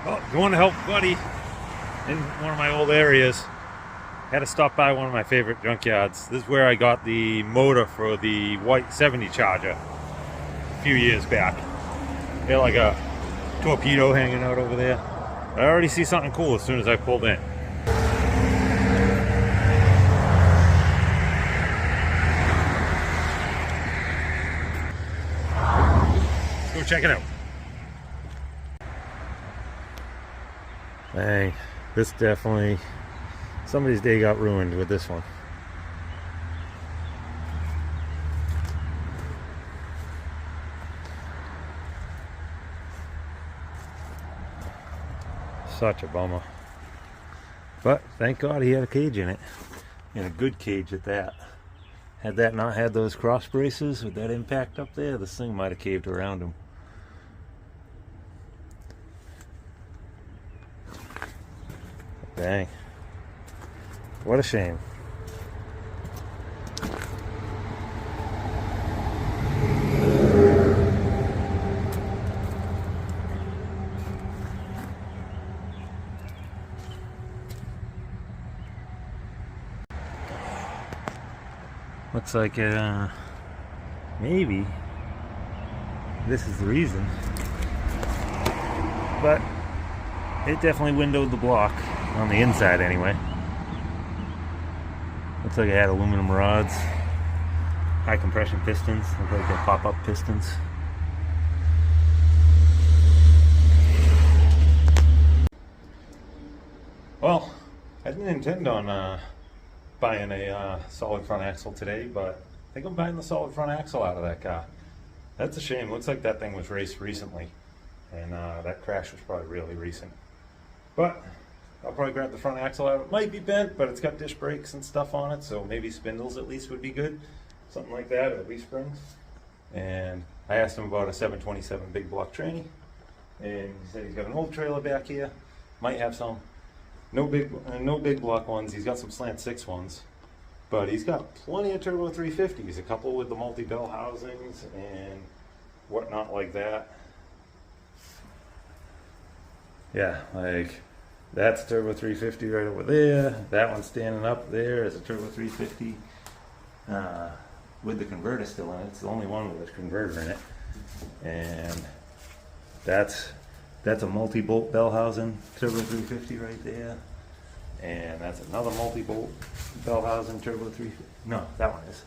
Well, going to help buddy in one of my old areas. Had to stop by one of my favorite junkyards. This is where I got the motor for the white 70 Charger a few years back. They had like a torpedo hanging out over there. I already see something cool as soon as I pulled in. Let's go check it out. Dang, this definitely, somebody's day got ruined with this one. Such a bummer. But thank God he had a cage in it. And a good cage at that. Had that not had those cross braces with that impact up there, this thing might have caved around him. Dang. What a shame. Looks like maybe this is the reason. But it definitely windowed the block. On the inside anyway. Looks like it had aluminum rods, high compression pistons, look like they're pop-up pistons. Well, I didn't intend on buying a solid front axle today, but I think I'm buying the solid front axle out of that car. That's a shame. Looks like that thing was raced recently, and that crash was probably really recent. But I'll probably grab the front axle out. It might be bent, but it's got disc brakes and stuff on it, so maybe spindles at least would be good. Something like that, or leaf springs. And I asked him about a 727 big block tranny, and he said he's got an old trailer back here. Might have some. No big block ones. He's got some slant 6 ones, but he's got plenty of turbo 350s. A couple with the multi-bell housings and whatnot like that. Yeah, like. That's a turbo 350 right over there. That one standing up there is a turbo 350 with the converter still in it. It's the only one with a converter in it. And that's a multi-bolt bell housing turbo 350 right there. And that's another multi-bolt bell housing turbo 350. No, that one is.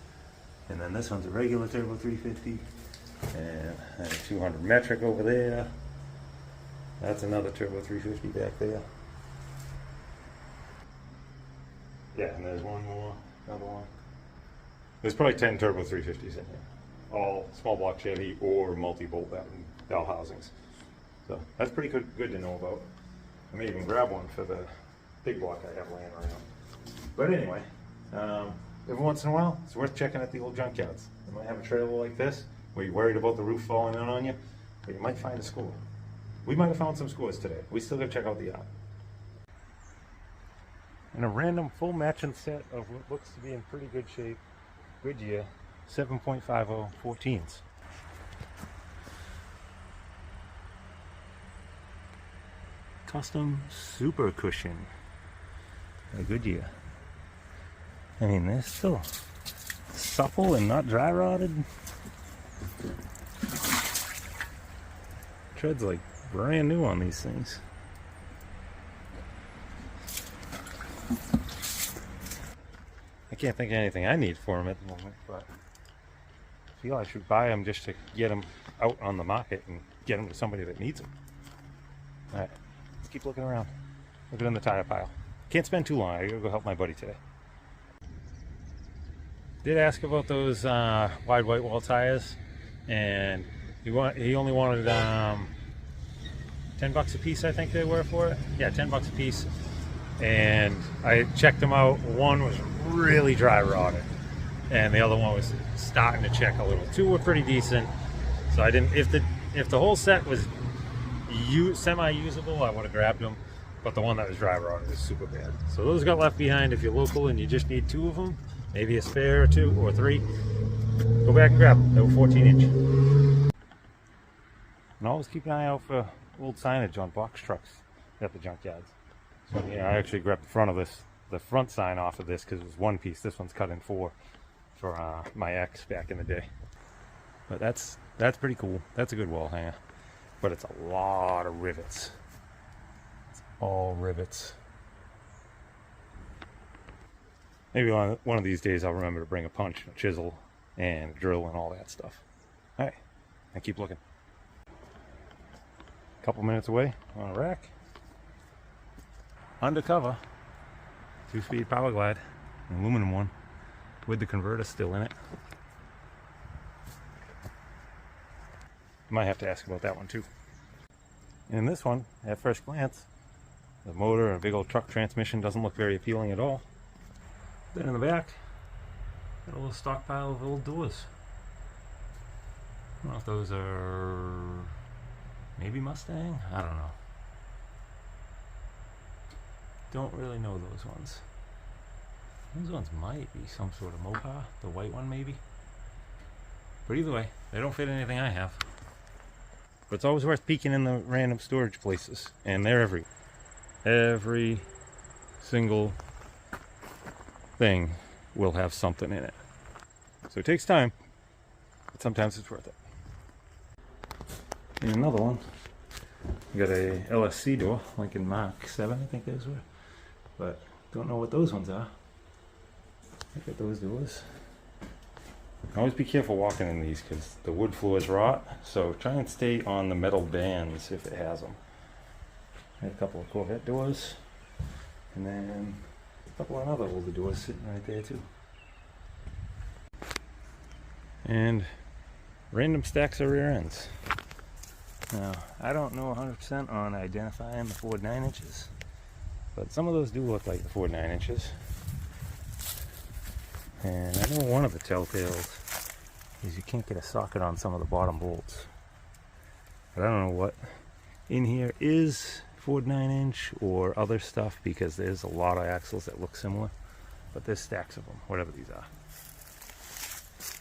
And then this one's a regular turbo 350. And a 200 metric over there. That's another turbo 350 back there. Yeah, and there's one more, another one. There's probably 10 turbo 350s in here. All small block Chevy or multi-bolt bell housings. So that's pretty good to know about. I may even grab one for the big block I have laying around. But anyway, every once in a while, it's worth checking at the old junkyards. You might have a trailer like this, where you're worried about the roof falling in on you, but you might find a score. We might have found some scores today. We still gotta check out the yard. And a random full matching set of what looks to be in pretty good shape Goodyear 7.50 14s. Custom super cushion by Goodyear. I mean, they're still supple and not dry rotted. Tread's like brand new on these things. I can't think of anything I need for them at the moment, but I feel I should buy them just to get them out on the market and get them to somebody that needs them. Alright, let's keep looking around. Looking in the tire pile. Can't spend too long. I gotta go help my buddy today. Did ask about those wide white wall tires, and he only wanted $10 a piece, I think they were for it. Yeah, $10 a piece. And I checked them out. One was really dry rotted, and the other one was starting to check a little. Two were pretty decent. So I didn't. If the whole set was semi-usable, I would have grabbed them. But the one that was dry rotted is super bad. So those got left behind. If you're local and you just need 2 of them, maybe a spare or 2 or 3, go back and grab them. They were 14-inch. And always keep an eye out for old signage on box trucks. at the junkyards. So yeah, I actually grabbed the front sign off of this because it was one piece. This one's cut in four for my ex back in the day. But that's pretty cool. That's a good wall hanger. But it's a lot of rivets. It's all rivets. Maybe one of these days I'll remember to bring a punch, a chisel, and a drill and all that stuff. Alright, I keep looking. A couple minutes away on a rack. Undercover. 2-speed power glide. An aluminum one. With the converter still in it. Might have to ask about that one too. And this one, at first glance, the motor and a big old truck transmission doesn't look very appealing at all. Then in the back, got a little stockpile of old doors. I don't know if those are maybe Mustang? I don't know. Don't really know those ones. Those ones might be some sort of Mopar, the white one maybe. But either way, they don't fit anything I have. But it's always worth peeking in the random storage places, and they're everywhere. Every single thing will have something in it. So it takes time, but sometimes it's worth it. And another one, we got a LSC door, Lincoln Mark 7, I think those were. But don't know what those ones are. Look at those doors. Always be careful walking in these because the wood floors rot, so try and stay on the metal bands if it has them. I had a couple of Corvette doors, and then a couple of other older doors sitting right there too. And random stacks of rear ends. Now, I don't know 100% on identifying the Ford 9-inches, but some of those do look like the Ford 9-inches. And I know one of the telltales is you can't get a socket on some of the bottom bolts. But I don't know what in here is Ford 9-inch or other stuff, because there's a lot of axles that look similar. But there's stacks of them, whatever these are.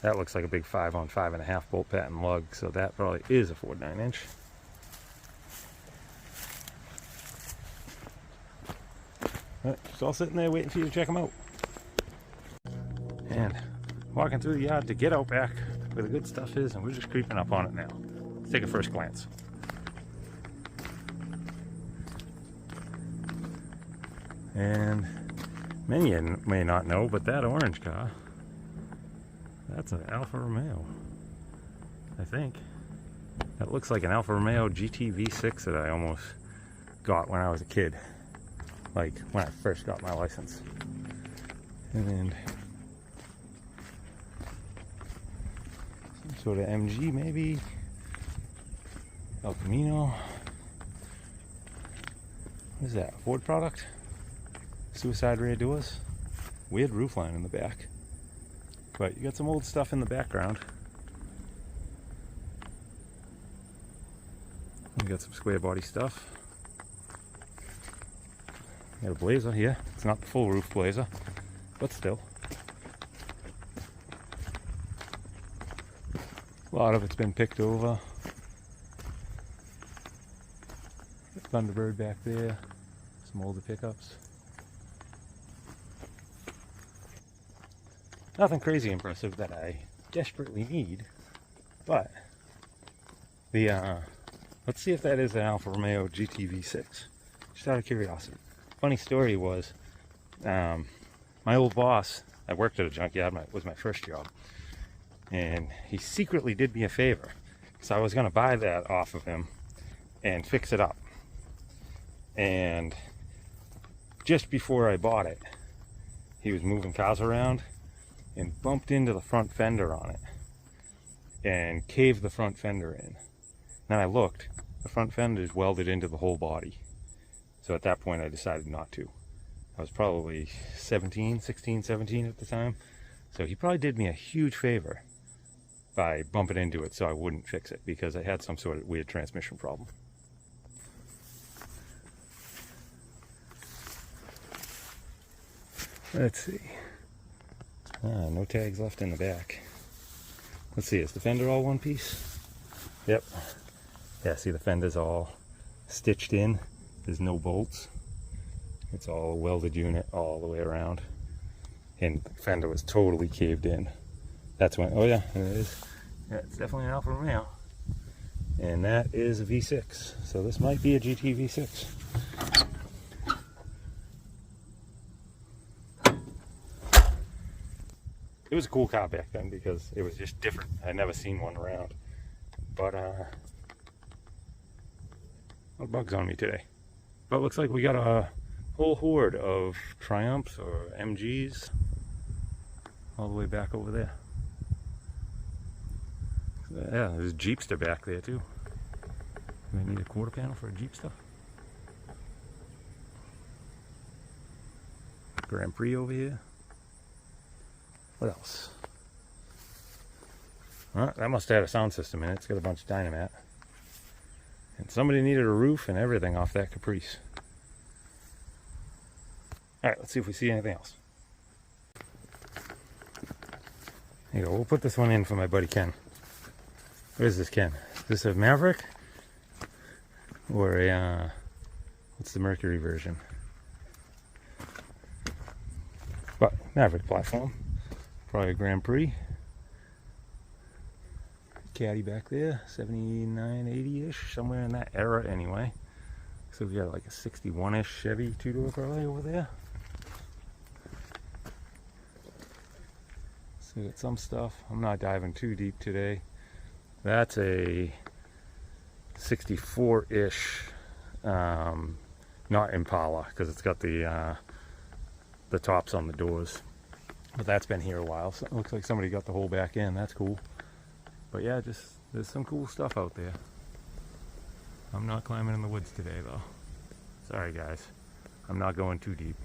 That looks like a big 5 on 5.5 bolt pattern lug, so that probably is a Ford 9-inch. It's all sitting there waiting for you to check them out. And walking through the yard to get out back where the good stuff is, and we're just creeping up on it now. Let's take a first glance. And many of you may not know, but that orange car, that's an Alfa Romeo, I think. That looks like an Alfa Romeo GT V6 that I almost got when I was a kid. Like when I first got my license. And some sort of MG maybe. El Camino. What is that? A Ford product? Suicide rear doors. Weird roofline in the back. But you got some old stuff in the background. You got some square body stuff. Got a Blazer here. It's not the full roof Blazer, but still. A lot of it's been picked over. Thunderbird back there. Some older pickups. Nothing crazy impressive that I desperately need, but the let's see if that is an Alfa Romeo GT V6. Just out of curiosity. Funny story was, my old boss, I worked at a junkyard, was my first job, and he secretly did me a favor. So I was going to buy that off of him and fix it up. And just before I bought it, he was moving cars around and bumped into the front fender on it and caved the front fender in. Then I looked, the front fender is welded into the whole body. So at that point I decided not to. I was probably 16, 17 at the time. So he probably did me a huge favor by bumping into it so I wouldn't fix it, because I had some sort of weird transmission problem. Let's see. No tags left in the back. Let's see, is the fender all one piece? Yep. Yeah, see the fender's all stitched in. There's no bolts. It's all a welded unit all the way around. And the fender was totally caved in. That's when, oh yeah, it is. Yeah, it's definitely an Alfa Romeo. And that is a V6. So this might be a GT V6. It was a cool car back then because it was just different. I'd never seen one around. But, no bugs on me today. But it looks like we got a whole horde of Triumphs or MGs all the way back over there. Yeah, there's Jeepster back there too. Do I need a quarter panel for a Jeepster? Grand Prix over here. What else? Well, that must have had a sound system in it. It's got a bunch of Dynamat. And somebody needed a roof and everything off that Caprice. Alright, let's see if we see anything else. There you go. We'll put this one in for my buddy Ken. Where's this Ken? Is this a Maverick? Or a, what's the Mercury version? But, Maverick platform. Probably a Grand Prix. Caddy back there, 79, 80-ish, somewhere in that era anyway. So we got like a 61-ish Chevy two-door probably over there. So we got some stuff. I'm not diving too deep today. That's a 64-ish, not Impala, because it's got the tops on the doors. But that's been here a while, so it looks like somebody got the whole back end. That's cool. But yeah, just there's some cool stuff out there. I'm not climbing in the woods today though. Sorry guys, I'm not going too deep.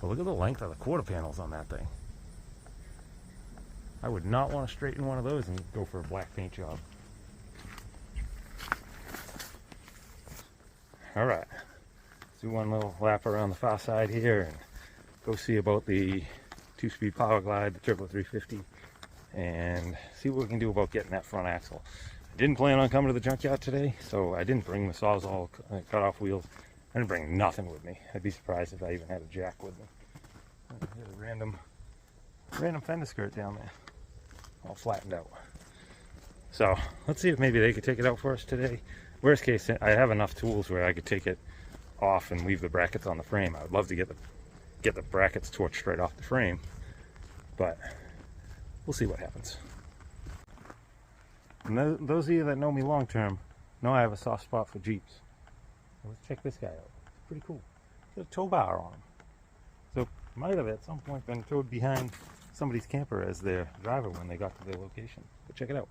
But look at the length of the quarter panels on that thing. I would not want to straighten one of those and go for a black paint job. Alright, let's do one little lap around the far side here and go see about the 2-speed Power Glide, the Turbo 350, and see what we can do about getting that front axle. I didn't plan on coming to the junkyard today, so I didn't bring the Sawzall cut-off wheels. I didn't bring nothing with me. I'd be surprised if I even had a jack with me. Here's a random fender skirt down there, all flattened out. So let's see if maybe they could take it out for us today. Worst case, I have enough tools where I could take it off and leave the brackets on the frame. I would love to get the brackets torched right off the frame, but we'll see what happens. And those of you that know me long term know I have a soft spot for Jeeps. So let's check this guy out. It's pretty cool. It's got a tow bar on him. So might have at some point been towed behind somebody's camper as their driver when they got to their location. But check it out.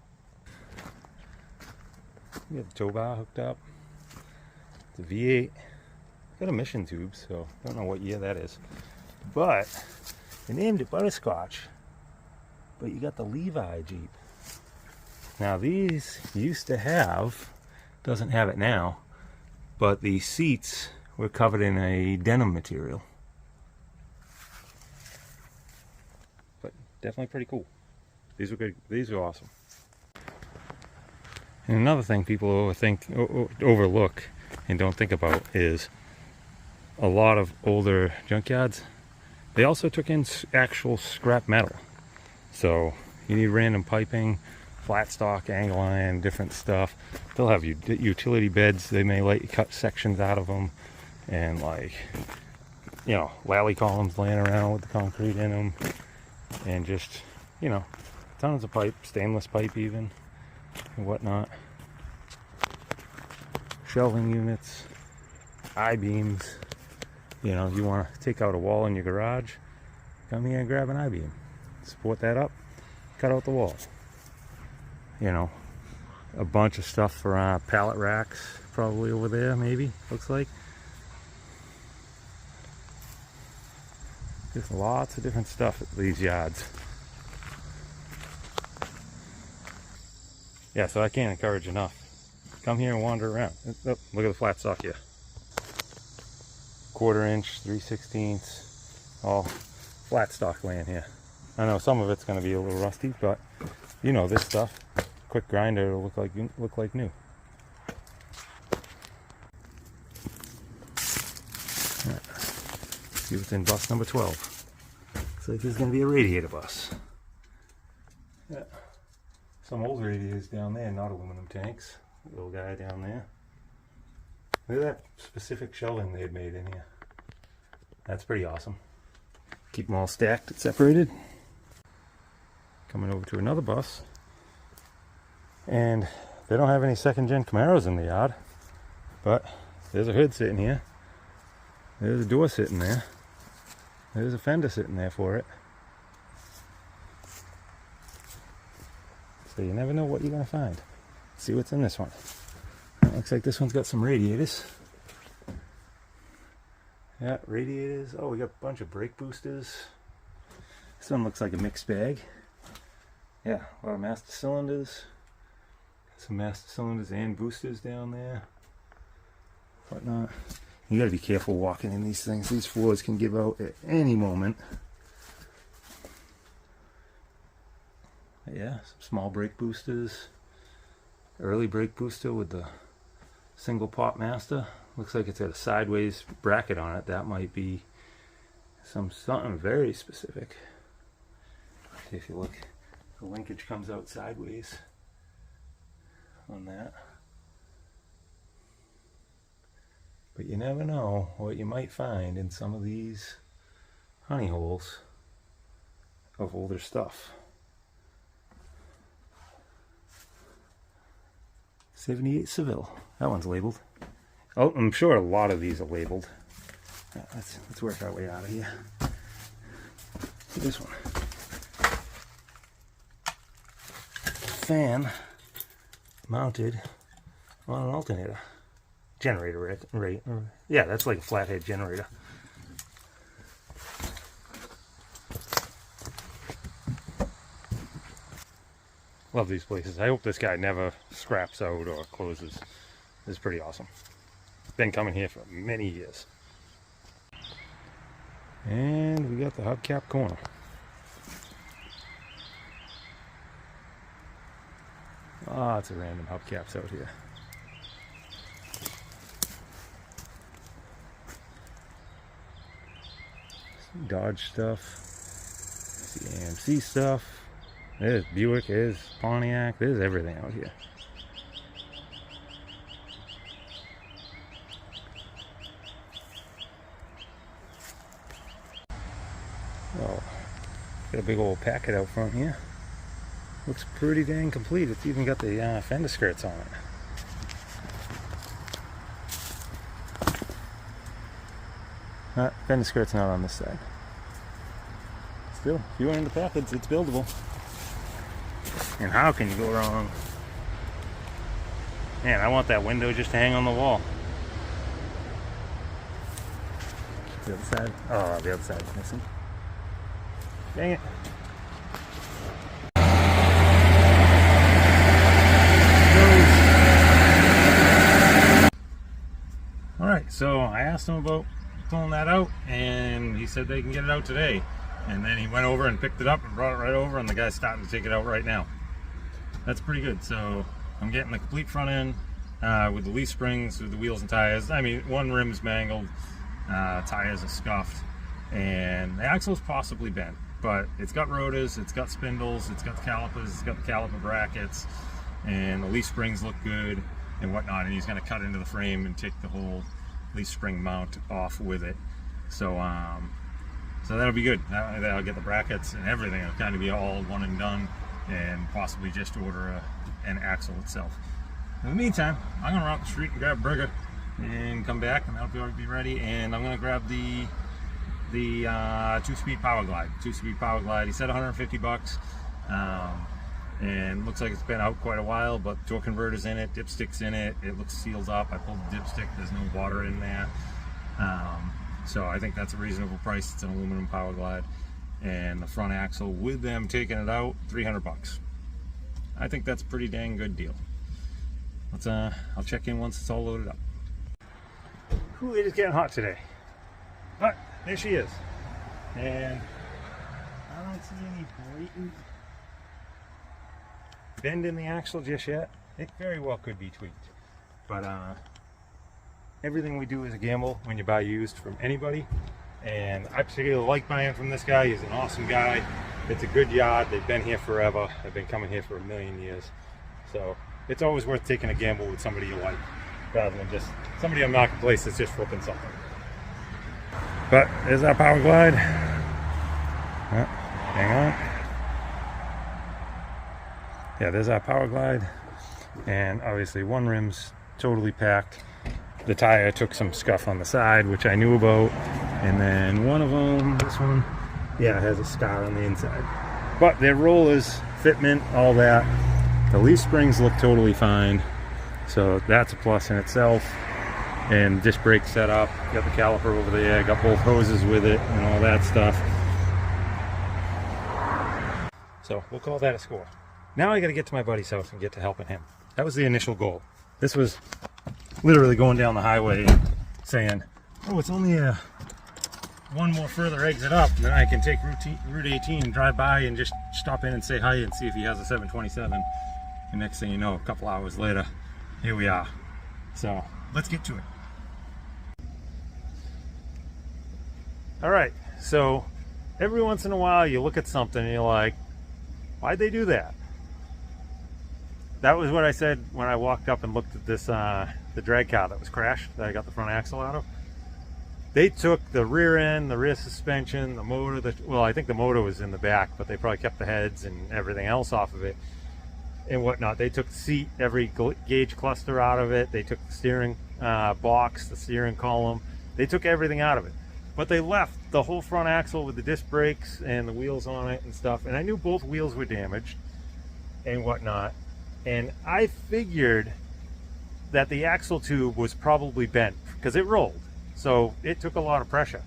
We have the tow bar hooked up. It's a V8. It's got emission tubes, so I don't know what year that is. But they named it Butterscotch. But you got the Levi Jeep. Now these used to have, doesn't have it now, but the seats were covered in a denim material. But definitely pretty cool. These were good. These are awesome. And another thing people overlook and don't think about is a lot of older junkyards, they also took in actual scrap metal. So you need random piping, flat stock, angle iron, different stuff. They'll have utility beds. They may let you cut sections out of them, and like, you know, lally columns laying around with the concrete in them, and just, you know, tons of pipe, stainless pipe even, and whatnot. Shelving units, I-beams. You know, you want to take out a wall in your garage, come here and grab an I-beam. Support that up, cut out the wall. You know, a bunch of stuff for pallet racks, probably over there, maybe, looks like. Just lots of different stuff at these yards. Yeah, so I can't encourage enough. Come here and wander around. Oh, look at the flat stock here. 1/4 inch, 3/16, all flat stock laying here. I know some of it's going to be a little rusty, but you know this stuff. Quick grinder, it'll look like new. see what's in bus number 12. Looks like there's going to be a radiator bus. Yeah. Some old radiators down there, not aluminum tanks. Little guy down there. Look at that specific shelving they had made in here. That's pretty awesome. Keep them all stacked and separated. Coming over to another bus. And they don't have any second gen Camaros in the yard. But there's a hood sitting here. There's a door sitting there. There's a fender sitting there for it. So you never know what you're going to find. Let's see what's in this one. Looks like this one's got some radiators. Yeah, radiators. Oh, we got a bunch of brake boosters. This one looks like a mixed bag. Yeah, a lot of master cylinders. Some master cylinders and boosters down there. Whatnot. You gotta be careful walking in these things. These floors can give out at any moment. Yeah, some small brake boosters. Early brake booster with the single pot master. Looks like it's got a sideways bracket on it. That might be something very specific. See if you look, the linkage comes out sideways on that. But you never know what you might find in some of these honey holes of older stuff. 78 Seville. That one's labeled. Oh, I'm sure a lot of these are labeled. Let's work our way out of here. This one. Fan mounted on an alternator. Generator, right? Yeah, that's like a flathead generator. Love these places. I hope this guy never scraps out or closes. This is pretty awesome. Been coming here for many years. And we got the hubcap corner. Lots of random hubcaps out here. Some Dodge stuff. Some AMC stuff. There's Buick, there's Pontiac, there's everything out here. Oh, got a big old packet out front here. Looks pretty dang complete. It's even got the fender skirts on it. Fender skirt's not on this side. Still, if you went in the package, it's buildable. And how can you go wrong? Man, I want that window just to hang on the wall. The other side? Oh, the other side's missing. Dang it. Alright, so I asked him about pulling that out, and he said they can get it out today. And then he went over and picked it up and brought it right over, and the guy's starting to take it out right now. That's pretty good. So I'm getting the complete front end with the leaf springs, with the wheels and tires. I mean, one rim's mangled, tires are scuffed, and the axle's possibly bent. But it's got rotors, it's got spindles, it's got the calipers, it's got the caliper brackets, and the leaf springs look good and whatnot. And he's going to cut into the frame and take the whole leaf spring mount off with it. So so that'll be good. That'll get the brackets and everything. It'll kind of be all one and done, and possibly just order an axle itself. In the meantime, I'm going to run out the street and grab a burger and come back, and that'll be ready. And I'm going to grab the 2-speed Power Glide. 2-speed Power Glide. He said 150 bucks. And looks like it's been out quite a while, but torque converter's in it, dipstick's in it. It looks sealed up. I pulled the dipstick. There's no water in there. So I think that's a reasonable price. It's an aluminum Power Glide, and the front axle with them taking it out, 300 bucks. I think that's a pretty dang good deal. Let's I'll check in once it's all loaded up. Ooh, it is getting hot today, but there she is, and I don't see any blatant bend in the axle just yet. It very well could be tweaked, but everything we do is a gamble when you buy used from anybody, and I particularly like buying from this guy. He's an awesome guy. It's a good yard. They've been here forever. I've been coming here for a million years. So it's always worth taking a gamble with somebody you like, rather than just somebody on marketplace that's just flipping something. But there's our power glide. Oh, hang on. Yeah, there's our power glide. And obviously one rim's totally packed. The tire took some scuff on the side, which I knew about. And then one of them, this one, yeah, has a scar on the inside. But their rollers, fitment, all that. The leaf springs look totally fine. So that's a plus in itself. And disc brake set up, got the caliper over there, got both hoses with it and all that stuff. So we'll call that a score. Now I got to get to my buddy's house and get to helping him. That was the initial goal. This was literally going down the highway and saying, oh, it's only one more further exit up, and then I can take Route 18 and drive by and just stop in and say hi and see if he has a 727. And next thing you know, a couple hours later, here we are. So let's get to it. All right, so every once in a while you look at something and you're like, why'd they do that? That was what I said when I walked up and looked at this, the drag car that was crashed, that I got the front axle out of. They took the rear end, the rear suspension, the motor, well, I think the motor was in the back, but they probably kept the heads and everything else off of it and whatnot. They took the seat, every gauge cluster out of it. They took the steering box, the steering column. They took everything out of it. But they left the whole front axle with the disc brakes and the wheels on it and stuff. And I knew both wheels were damaged and whatnot. And I figured that the axle tube was probably bent because it rolled. So it took a lot of pressure.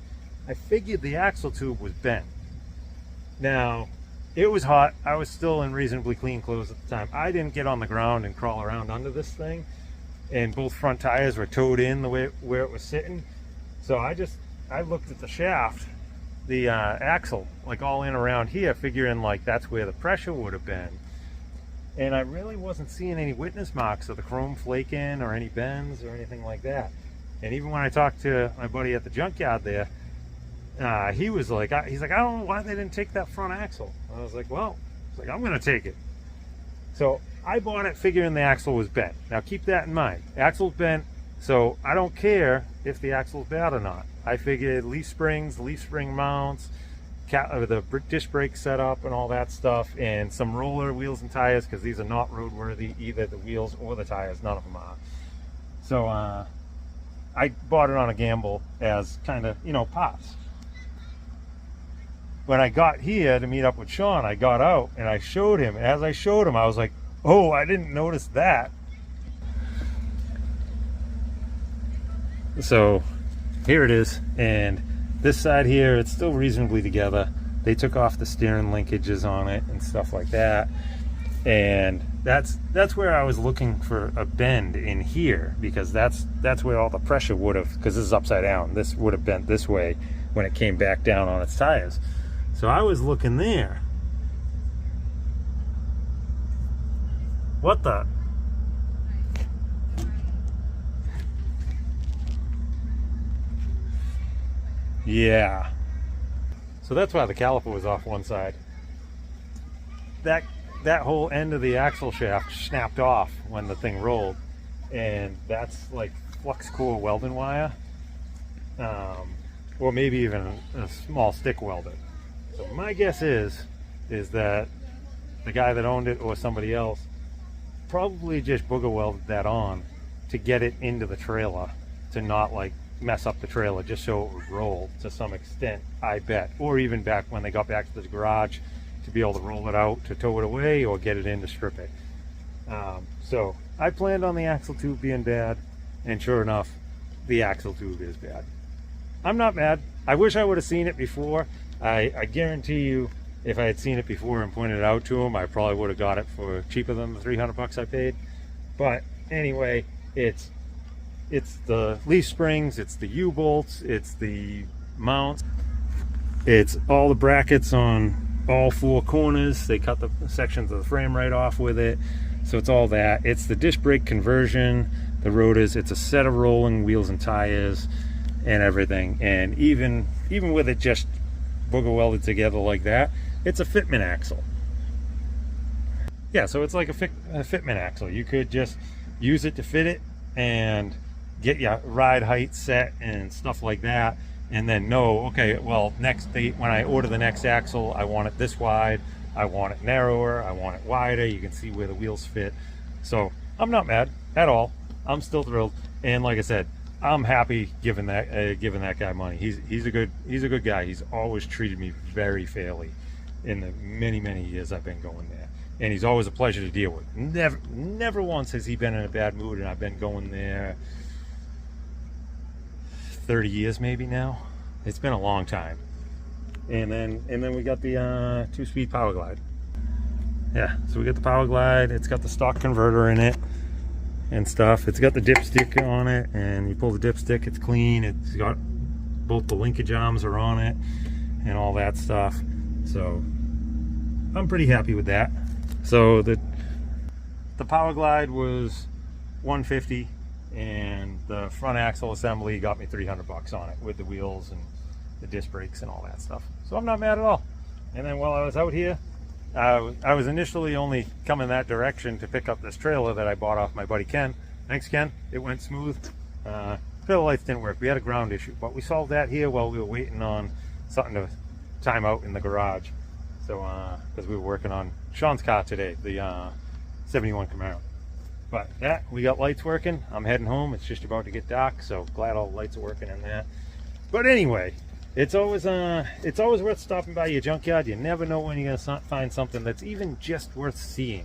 I figured the axle tube was bent. Now, it was hot. I was still in reasonably clean clothes at the time. I didn't get on the ground and crawl around under this thing. And both front tires were towed in the way where it was sitting. So I looked at the shaft, the axle, like all in around here, figuring like that's where the pressure would have been. And I really wasn't seeing any witness marks of the chrome flaking or any bends or anything like that. And even when I talked to my buddy at the junkyard there, he was like, he's like, I don't know why they didn't take that front axle. I was like, well, I'm gonna take it. So I bought it figuring the axle was bent. Now keep that in mind. Axle's bent, so I don't care if the axle's bad or not. I figured leaf springs, leaf spring mounts, the disc brake setup and all that stuff, and some roller wheels and tires, because these are not roadworthy, either the wheels or the tires, none of them are. So I bought it on a gamble as kind of, you know, parts. When I got here to meet up with Sean, I got out and I showed him. As I showed him, I was like, oh, I didn't notice that. So here it is, and this side here, it's still reasonably together. They took off the steering linkages on it and stuff like that. And that's where I was looking for a bend in here, because that's where all the pressure would have, because this is upside down, this would have bent this way when it came back down on its tires. So I was looking there. What the? Yeah. So that's why the caliper was off one side. That whole end of the axle shaft snapped off when the thing rolled, and that's like flux core welding wire, or maybe even a small stick welder. So my guess is that the guy that owned it or somebody else probably just booger welded that on to get it into the trailer, to not like mess up the trailer, just so it would roll to some extent, I bet. Or even back when they got back to the garage, to be able to roll it out to tow it away or get it in to strip it. So I planned on the axle tube being bad, and sure enough, the axle tube is bad. I'm not mad. I wish I would have seen it before. I guarantee you, if I had seen it before and pointed it out to him, I probably would have got it for cheaper than the 300 bucks I paid. But anyway, it's the leaf springs, it's the U-bolts, it's the mounts, it's all the brackets on all four corners. They cut the sections of the frame right off with it, so it's all that. It's the disc brake conversion, the rotors, it's a set of rolling wheels and tires, and everything. And even with it just booger welded together like that, it's a fitment axle. Yeah, so it's like a fitment axle. You could just use it to fit it and get your ride height set and stuff like that, and then know, okay, well, when I order the next axle, I want it this wide, I want it narrower, I want it wider. You can see where the wheels fit. So I'm not mad at all. I'm still thrilled, and like I said, I'm happy giving that guy money. He's a good guy. He's always treated me very fairly in the many years I've been going there, and he's always a pleasure to deal with. Never once has he been in a bad mood, and I've been going there 30 years maybe now. It's been a long time. And then we got the 2-speed Power Glide. Yeah, so we got the Power Glide. It's got the stock converter in it and stuff. It's got the dipstick on it, and you pull the dipstick, it's clean. It's got both the linkage arms are on it and all that stuff. So I'm pretty happy with that. So the Power Glide was $150, and the front axle assembly got me $300 on it with the wheels and the disc brakes and all that stuff. So I'm not mad at all. And then while I was out here, I was initially only coming that direction to pick up this trailer that I bought off my buddy Ken. Thanks, Ken. It went smooth. Trailer lights didn't work. We had a ground issue, but we solved that here while we were waiting on something to time out in the garage. So because we were working on Sean's car today, the 71 Camaro. But yeah, we got lights working. I'm heading home. It's just about to get dark, so glad all the lights are working in that. But anyway, it's always worth stopping by your junkyard. You never know when you're gonna find something that's even just worth seeing.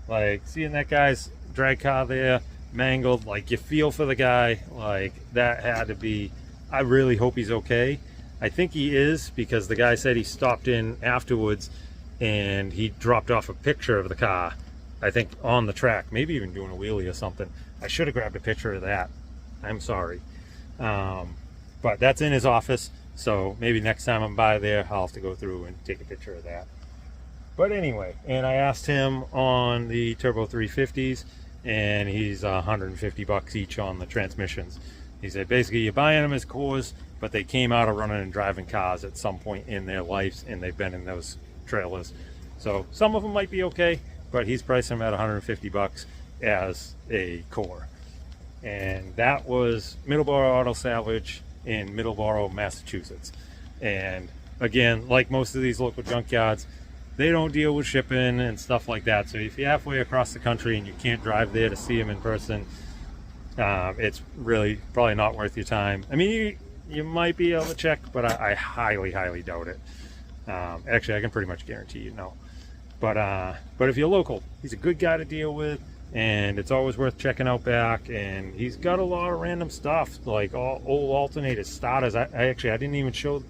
Like seeing that guy's drag car there mangled, like you feel for the guy. Like that had to be, I really hope he's okay. I think he is, because the guy said he stopped in afterwards and he dropped off a picture of the car, I think on the track, maybe even doing a wheelie or something. I should have grabbed a picture of that. I'm sorry. But that's in his office, so maybe next time I'm by there, I'll have to go through and take a picture of that. But anyway, and I asked him on the Turbo 350s, and he's $150 each on the transmissions. He said basically you're buying them as cores, but they came out of running and driving cars at some point in their lives, and they've been in those trailers. So some of them might be okay, but he's pricing them at $150 as a core. And that was Middleborough Auto Salvage in Middleborough, Massachusetts. And again, like most of these local junkyards, they don't deal with shipping and stuff like that. So if you're halfway across the country and you can't drive there to see them in person, it's really probably not worth your time. I mean, you might be able to check, but I highly doubt it. Actually, I can pretty much guarantee you no. But if you're local, he's a good guy to deal with, and it's always worth checking out back. And he's got a lot of random stuff, like all old alternators, starters. I didn't even show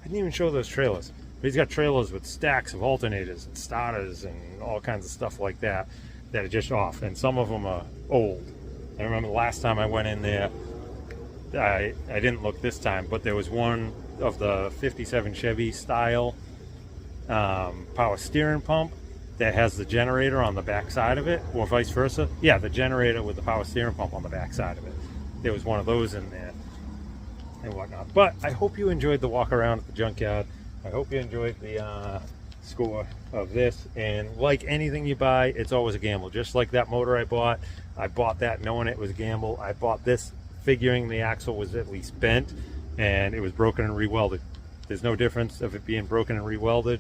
those trailers. But he's got trailers with stacks of alternators and starters and all kinds of stuff like that are just off, and some of them are old. I remember the last time I went in there, I didn't look this time, but there was one of the 57 Chevy style power steering pump that has the generator on the back side of it, or vice versa. Yeah, the generator with the power steering pump on the back side of it. There was one of those in there and whatnot. But I hope you enjoyed the walk around at the junkyard. I hope you enjoyed the score of this. And like anything you buy, it's always a gamble. Just like that motor I bought that knowing it was a gamble. I bought this figuring the axle was at least bent, and it was broken and rewelded. There's no difference of it being broken and rewelded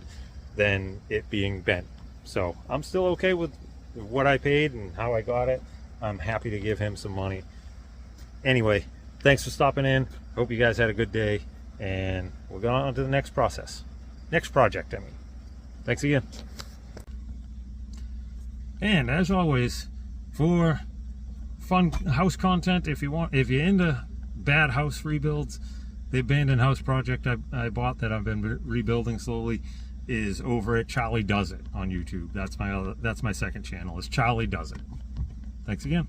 than it being bent. So I'm still okay with what I paid and how I got it. I'm happy to give him some money. Anyway, thanks for stopping in. Hope you guys had a good day, and we'll go on to the next project. Thanks again. And as always, for fun house content, if you're into bad house rebuilds, the abandoned house project I bought that I've been rebuilding slowly is over at Charlie Does It on YouTube. That's my second channel, is Charlie Does It. Thanks again.